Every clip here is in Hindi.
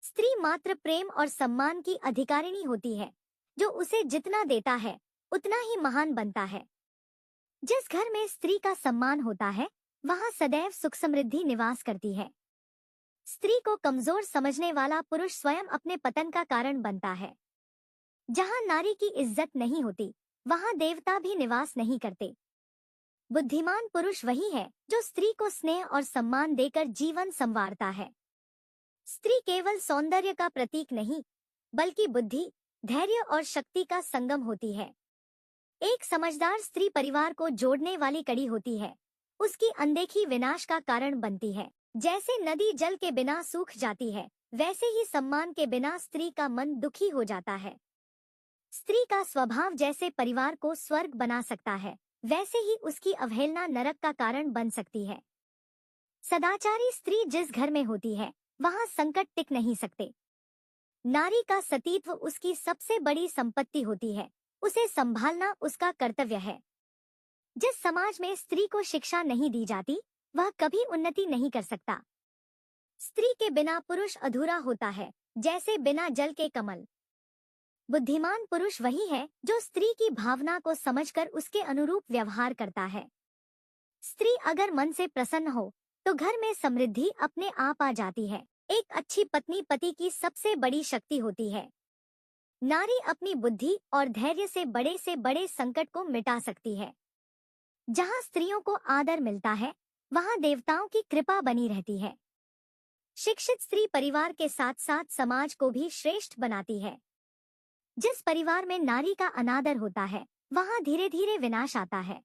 स्त्री मात्र प्रेम और सम्मान की अधिकारिणी होती है, जो उसे जितना देता है उतना ही महान बनता है। जिस घर में स्त्री का सम्मान होता है, वहां सदैव सुख समृद्धि निवास करती है। स्त्री को कमजोर समझने वाला पुरुष स्वयं अपने पतन का कारण बनता है। जहां नारी की इज्जत नहीं होती, वहां देवता भी निवास नहीं करते। बुद्धिमान पुरुष वही है जो स्त्री को स्नेह और सम्मान देकर जीवन संवारता है। स्त्री केवल सौंदर्य का प्रतीक नहीं, बल्कि बुद्धि, धैर्य और शक्ति का संगम होती है। एक समझदार स्त्री परिवार को जोड़ने वाली कड़ी होती है। उसकी अनदेखी विनाश का कारण बनती है। जैसे नदी जल के बिना सूख जाती है, वैसे ही सम्मान के बिना स्त्री का मन दुखी हो जाता है। स्त्री का स्वभाव जैसे परिवार को स्वर्ग बना सकता है, वैसे ही उसकी अवहेलना नरक का कारण बन सकती है। सदाचारी स्त्री जिस घर में होती है, वहां संकट टिक नहीं सकते। नारी का सतीत्व उसकी सबसे बड़ी संपत्ति होती है। उसे संभालना उसका कर्तव्य है। जिस समाज में स्त्री को शिक्षा नहीं दी जाती, वह कभी उन्नति नहीं कर सकता। स्त्री के बिना पुरुष अधूरा होता है, जैसे बिना जल के कमल। बुद्धिमान पुरुष वही है जो स्त्री की भावना को समझकर उसके अनुरूप व्यवहार करता है। स्त्री अगर मन से प्रसन्न हो, तो घर में समृद्धि अपने आप आ जाती है। एक अच्छी पत्नी पति की सबसे बड़ी शक्ति होती है। नारी अपनी बुद्धि और धैर्य से बड़े संकट को मिटा सकती है। जहां स्त्रियों को आदर मिलता है, वहां देवताओं की कृपा बनी रहती है। शिक्षित स्त्री परिवार के साथ साथ समाज को भी श्रेष्ठ बनाती है। जिस परिवार में नारी का अनादर होता है, वहां धीरे धीरे विनाश आता है।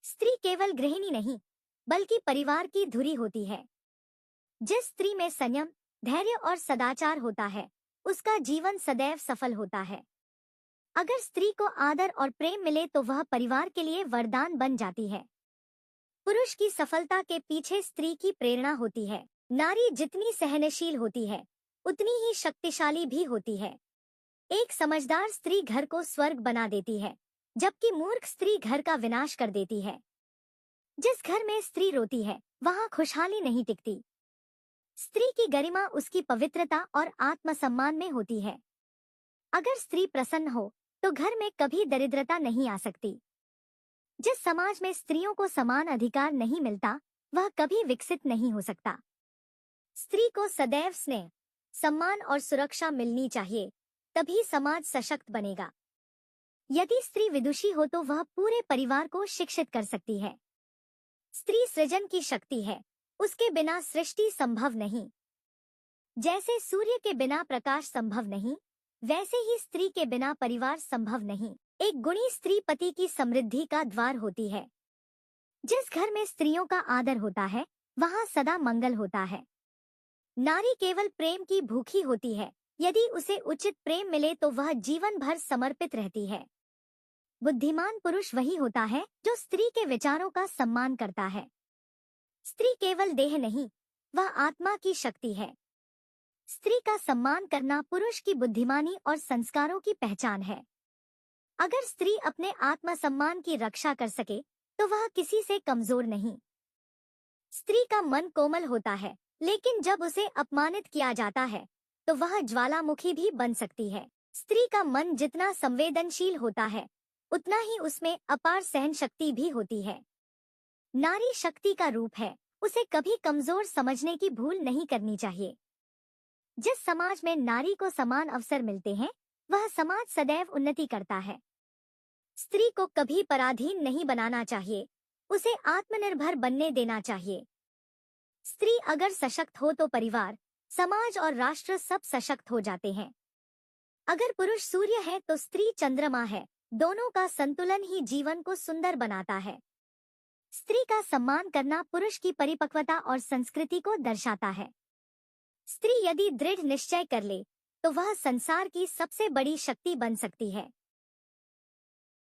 स्त्री केवल गृहिणी नहीं, बल्कि परिवार की धुरी होती है। जिस स्त्री में संयम, धैर्य और सदाचार होता है, उसका जीवन सदैव सफल होता है। अगर स्त्री को आदर और प्रेम मिले तो वह परिवार के लिए वरदान बन जाती है। पुरुष की सफलता के पीछे स्त्री की प्रेरणा होती है। नारी जितनी सहनशील होती है, उतनी ही शक्तिशाली भी होती है। एक समझदार स्त्री घर को स्वर्ग बना देती है, जबकि मूर्ख स्त्री घर का विनाश कर देती है। जिस घर में स्त्री रोती है, वहां खुशहाली नहीं टिकती। स्त्री की गरिमा उसकी पवित्रता और आत्मसम्मान में होती है। अगर स्त्री प्रसन्न हो, तो घर में कभी दरिद्रता नहीं आ सकती। जिस समाज में स्त्रियों को समान अधिकार नहीं मिलता, वह कभी विकसित नहीं हो सकता। स्त्री को सदैव स्नेह, सम्मान और सुरक्षा मिलनी चाहिए, तभी समाज सशक्त बनेगा। यदि स्त्री विदुषी हो तो वह पूरे परिवार को शिक्षित कर सकती है। स्त्री सृजन की शक्ति है, उसके बिना सृष्टि संभव नहीं। जैसे सूर्य के बिना प्रकाश संभव नहीं, वैसे ही स्त्री के बिना परिवार संभव नहीं। एक गुणी स्त्री पति की समृद्धि का द्वार होती है। जिस घर में स्त्रियों का आदर होता है, वहां सदा मंगल होता है। नारी केवल प्रेम की भूखी होती है। यदि उसे उचित प्रेम मिले तो वह जीवन भर समर्पित रहती है। बुद्धिमान पुरुष वही होता है जो स्त्री के विचारों का सम्मान करता है। स्त्री केवल देह नहीं, वह आत्मा की शक्ति है। स्त्री का सम्मान करना पुरुष की बुद्धिमानी और संस्कारों की पहचान है। अगर स्त्री अपने आत्मसम्मान की रक्षा कर सके, तो वह किसी से कमजोर नहीं। स्त्री का मन कोमल होता है, लेकिन जब उसे अपमानित किया जाता है, तो वह ज्वालामुखी भी बन सकती है। स्त्री का मन जितना संवेदनशील होता है, उतना ही उसमें अपार सहन शक्ति भी होती है। नारी शक्ति का रूप है, उसे कभी कमजोर समझने की भूल नहीं करनी चाहिए। जिस समाज में नारी को समान अवसर मिलते हैं, वह समाज सदैव उन्नति करता है। स्त्री को कभी पराधीन नहीं बनाना चाहिए, उसे आत्मनिर्भर बनने देना चाहिए। स्त्री अगर सशक्त हो तो परिवार, समाज और राष्ट्र सब सशक्त हो जाते हैं। अगर पुरुष सूर्य है तो स्त्री चंद्रमा है, दोनों का संतुलन ही जीवन को सुंदर बनाता है। स्त्री का सम्मान करना पुरुष की परिपक्वता और संस्कृति को दर्शाता है। स्त्री यदि दृढ़ निश्चय कर ले, तो वह संसार की सबसे बड़ी शक्ति बन सकती है।